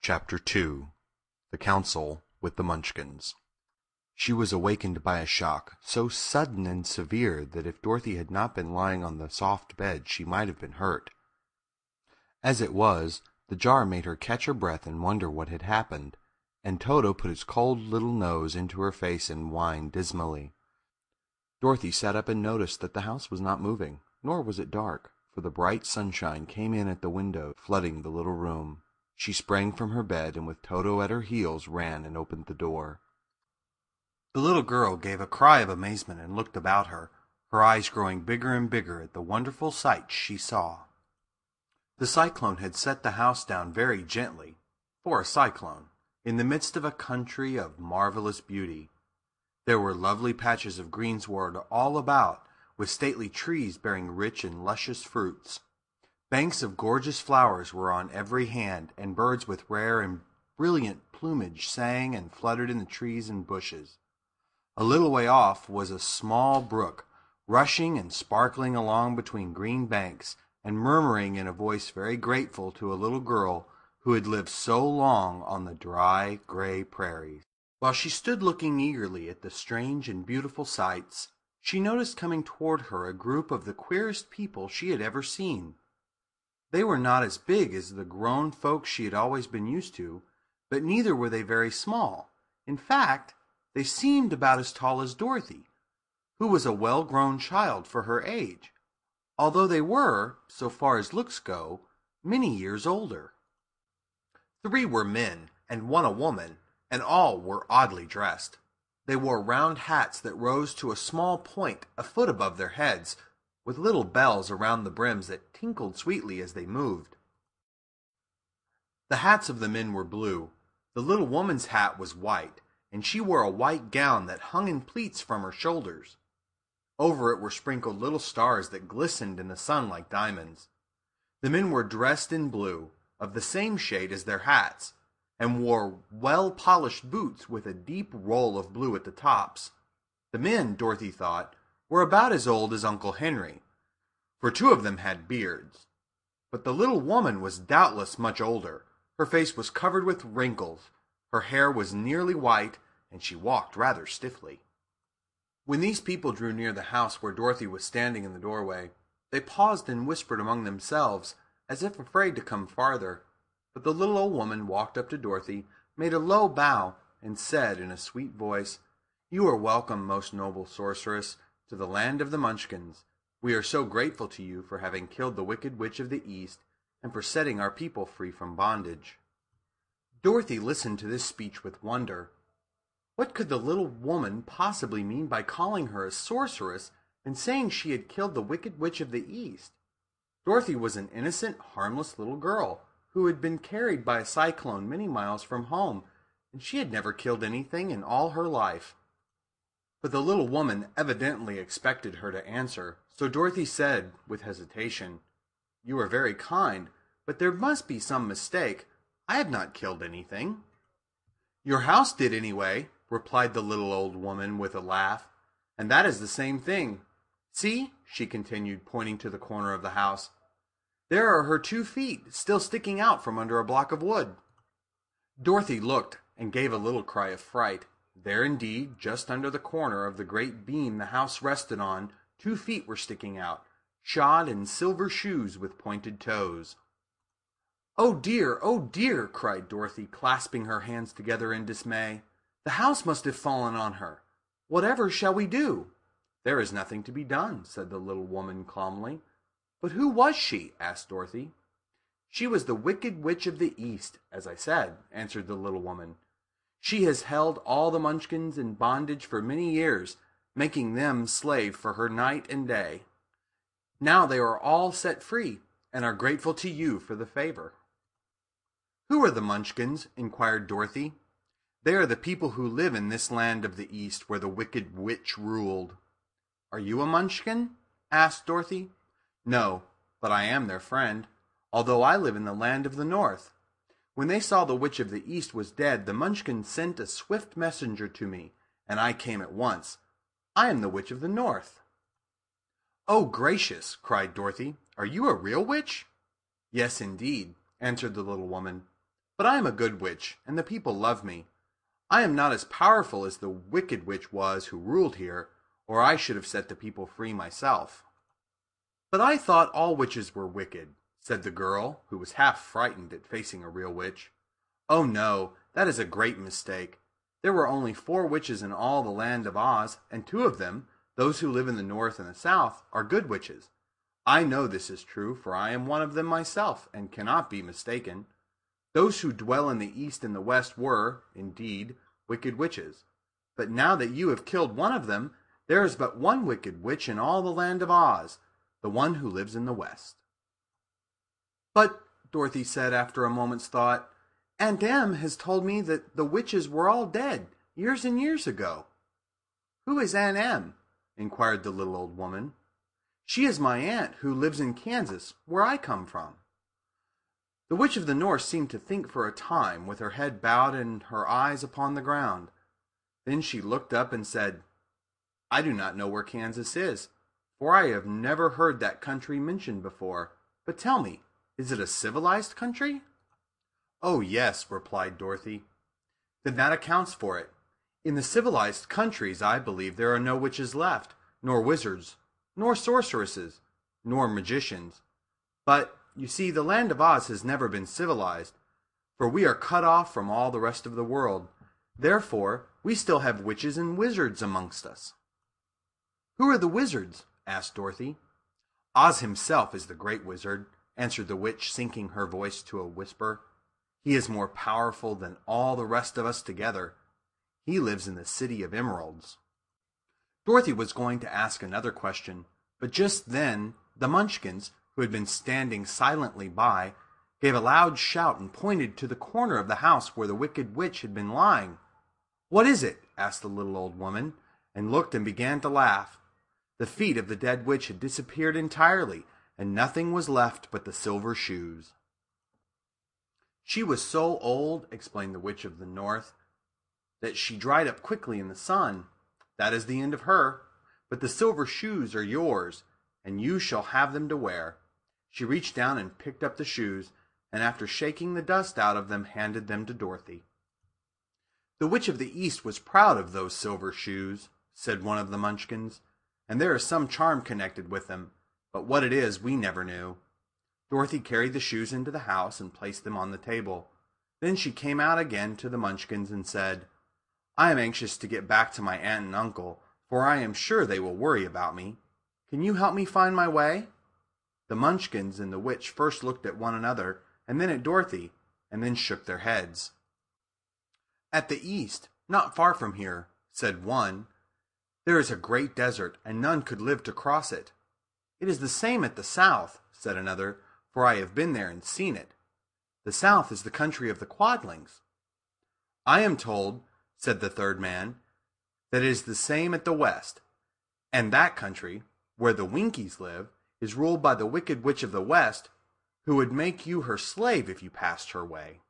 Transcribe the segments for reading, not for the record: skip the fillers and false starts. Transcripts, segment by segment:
Chapter 2. The Council with the Munchkins. She was awakened by a shock, so sudden and severe that if Dorothy had not been lying on the soft bed she might have been hurt. As it was, the jar made her catch her breath and wonder what had happened, and Toto put his cold little nose into her face and whined dismally. Dorothy sat up and noticed that the house was not moving, nor was it dark, for the bright sunshine came in at the window, flooding the little room. She sprang from her bed, and with Toto at her heels ran and opened the door. The little girl gave a cry of amazement and looked about her, her eyes growing bigger and bigger at the wonderful sights she saw. The cyclone had set the house down very gently, for a cyclone, in the midst of a country of marvelous beauty. There were lovely patches of greensward all about, with stately trees bearing rich and luscious fruits. Banks of gorgeous flowers were on every hand, and birds with rare and brilliant plumage sang and fluttered in the trees and bushes. A little way off was a small brook, rushing and sparkling along between green banks, and murmuring in a voice very grateful to a little girl who had lived so long on the dry, gray prairies. While she stood looking eagerly at the strange and beautiful sights, she noticed coming toward her a group of the queerest people she had ever seen. They were not as big as the grown folks she had always been used to, but neither were they very small. In fact, they seemed about as tall as Dorothy, who was a well-grown child for her age, although they were, so far as looks go, many years older. 3 were men, and 1 a woman, and all were oddly dressed. They wore round hats that rose to a small point a foot above their heads, with little bells around the brims that tinkled sweetly as they moved. The hats of the men were blue. The little woman's hat was white, and she wore a white gown that hung in pleats from her shoulders. Over it were sprinkled little stars that glistened in the sun like diamonds. The men were dressed in blue, of the same shade as their hats, and wore well-polished boots with a deep roll of blue at the tops. The men, Dorothy thought, were about as old as Uncle Henry, for 2 of them had beards. But the little woman was doubtless much older. Her face was covered with wrinkles, her hair was nearly white, and she walked rather stiffly. When these people drew near the house where Dorothy was standing in the doorway, they paused and whispered among themselves, as if afraid to come farther. But the little old woman walked up to Dorothy, made a low bow, and said in a sweet voice, "You are welcome, most noble sorceress, to the land of the Munchkins. We are so grateful to you for having killed the wicked witch of the East, and for setting our people free from bondage." Dorothy listened to this speech with wonder. What could the little woman possibly mean by calling her a sorceress and saying she had killed the wicked witch of the East? Dorothy was an innocent, harmless little girl who had been carried by a cyclone many miles from home, and she had never killed anything in all her life. But the little woman evidently expected her to answer, so Dorothy said, with hesitation, "You are very kind, but there must be some mistake. I have not killed anything." "Your house did anyway," replied the little old woman with a laugh, "and that is the same thing. See," she continued, pointing to the corner of the house, "there are her 2 feet still sticking out from under a block of wood." Dorothy looked and gave a little cry of fright. There indeed, just under the corner of the great beam the house rested on, 2 feet were sticking out, shod in silver shoes with pointed toes. "Oh dear!" cried Dorothy, clasping her hands together in dismay. "The house must have fallen on her. Whatever shall we do?" "There is nothing to be done," said the little woman calmly. "But who was she?" asked Dorothy. "She was the wicked witch of the East, as I said," answered the little woman. "She has held all the Munchkins in bondage for many years, making them slave for her night and day. Now they are all set free, and are grateful to you for the favor." "Who are the Munchkins?" inquired Dorothy. "They are the people who live in this land of the East where the wicked witch ruled." "Are you a Munchkin?" asked Dorothy. "No, but I am their friend, although I live in the land of the North. When they saw the witch of the East was dead, the Munchkins sent a swift messenger to me, and I came at once. I am the witch of the North." "Oh, gracious!" cried Dorothy. "Are you a real witch?" "Yes, indeed," answered the little woman. but I am a good witch, and the people love me. I am not as powerful as the wicked witch was who ruled here, or I should have set the people free myself." "But I thought all witches were wicked," said the girl, who was half frightened at facing a real witch. "Oh no, that is a great mistake. There were only 4 witches in all the land of Oz, and 2 of them, those who live in the north and the south, are good witches. I know this is true, for I am one of them myself, and cannot be mistaken. Those who dwell in the east and the west were, indeed, wicked witches. But now that you have killed one of them, there is but one wicked witch in all the land of Oz, the one who lives in the west." "But," Dorothy said after a moment's thought, "Aunt Em has told me that the witches were all dead, years and years ago." "Who is Aunt Em?" inquired the little old woman. "She is my aunt who lives in Kansas, where I come from." The Witch of the North seemed to think for a time, with her head bowed and her eyes upon the ground. Then she looked up and said, "I do not know where Kansas is, for I have never heard that country mentioned before. But tell me, is it a civilized country?" "Oh, yes," replied Dorothy. "Then that accounts for it. In the civilized countries, I believe there are no witches left, nor wizards, nor sorceresses, nor magicians. But, you see, the land of Oz has never been civilized, for we are cut off from all the rest of the world. Therefore, we still have witches and wizards amongst us." "Who are the wizards?" asked Dorothy. "Oz himself is the great wizard," answered the witch, sinking her voice to a whisper. "He is more powerful than all the rest of us together. He lives in the City of Emeralds." Dorothy was going to ask another question, but just then the Munchkins, who had been standing silently by, gave a loud shout and pointed to the corner of the house where the wicked witch had been lying. "What is it?" asked the little old woman, and looked and began to laugh. The feet of the dead witch had disappeared entirely, and nothing was left but the silver shoes. "She was so old," explained the Witch of the North, "that she dried up quickly in the sun. That is the end of her. But the silver shoes are yours, and you shall have them to wear." She reached down and picked up the shoes, and after shaking the dust out of them, handed them to Dorothy. "The Witch of the East was proud of those silver shoes," said one of the Munchkins, "and there is some charm connected with them, but what it is we never knew." Dorothy carried the shoes into the house and placed them on the table. Then she came out again to the Munchkins and said, "I am anxious to get back to my aunt and uncle, for I am sure they will worry about me. Can you help me find my way?" The Munchkins and the witch first looked at one another, and then at Dorothy, and then shook their heads. "At the east, not far from here," said one, "there is a great desert, and none could live to cross it." "It is the same at the south," said another, "for I have been there and seen it. The south is the country of the Quadlings." "I am told," said the third man, "that it is the same at the west, and that country, where the Winkies live, is ruled by the wicked witch of the west, who would make you her slave if you passed her way."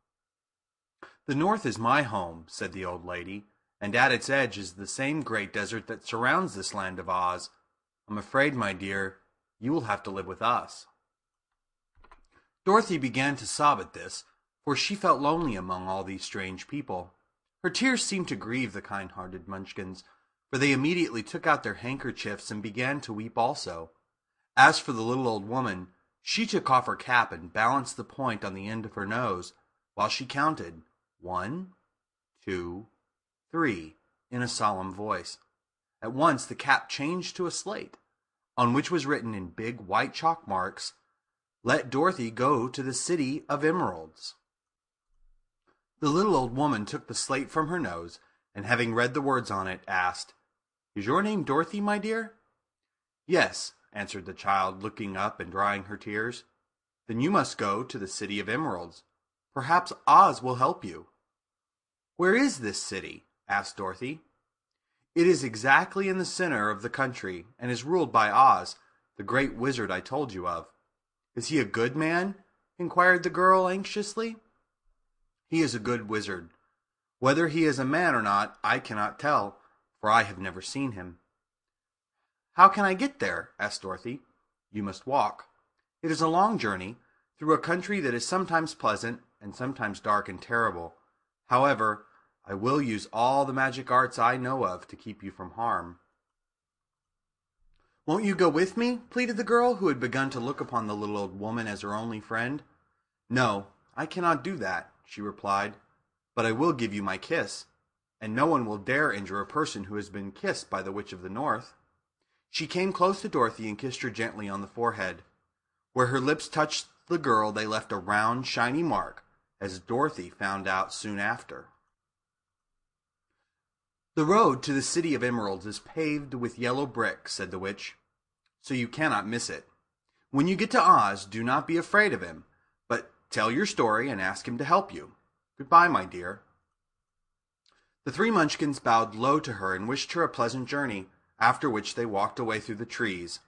"The north is my home," said the old lady, "and at its edge is the same great desert that surrounds this land of Oz. I'm afraid, my dear, you will have to live with us." Dorothy began to sob at this, for she felt lonely among all these strange people. Her tears seemed to grieve the kind-hearted Munchkins, for they immediately took out their handkerchiefs and began to weep also. As for the little old woman, she took off her cap and balanced the point on the end of her nose, while she counted 1, 2, 3, in a solemn voice. At once the cap changed to a slate, on which was written in big white chalk marks, "Let Dorothy go to the City of Emeralds." The little old woman took the slate from her nose, and having read the words on it, asked, "Is your name Dorothy, my dear?" "Yes," answered the child, looking up and drying her tears. "Then you must go to the City of Emeralds. Perhaps Oz will help you." "Where is this city?" asked Dorothy. "It is exactly in the center of the country, and is ruled by Oz, the great wizard I told you of." "Is he a good man?" inquired the girl anxiously. "He is a good wizard. Whether he is a man or not, I cannot tell, for I have never seen him." "How can I get there?" asked Dorothy. "You must walk. It is a long journey, through a country that is sometimes pleasant and sometimes dark and terrible. However, I will use all the magic arts I know of to keep you from harm." "Won't you go with me?" pleaded the girl, who had begun to look upon the little old woman as her only friend. "No, I cannot do that," she replied, "but I will give you my kiss, and no one will dare injure a person who has been kissed by the Witch of the North." She came close to Dorothy and kissed her gently on the forehead. Where her lips touched the girl, they left a round, shiny mark, as Dorothy found out soon after. "The road to the City of Emeralds is paved with yellow brick," said the witch, "so you cannot miss it. When you get to Oz, do not be afraid of him, but tell your story and ask him to help you. Goodbye, my dear." The three Munchkins bowed low to her and wished her a pleasant journey, after which they walked away through the trees.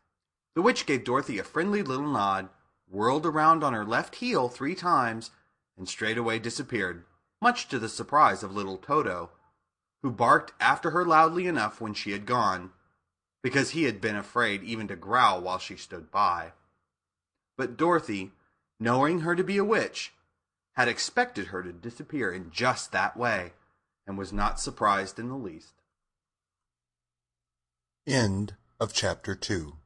The witch gave Dorothy a friendly little nod, whirled around on her left heel 3 times, and straightway disappeared, much to the surprise of little Toto, who barked after her loudly enough when she had gone, because he had been afraid even to growl while she stood by. But Dorothy, knowing her to be a witch, had expected her to disappear in just that way, and was not surprised in the least. End of chapter 2.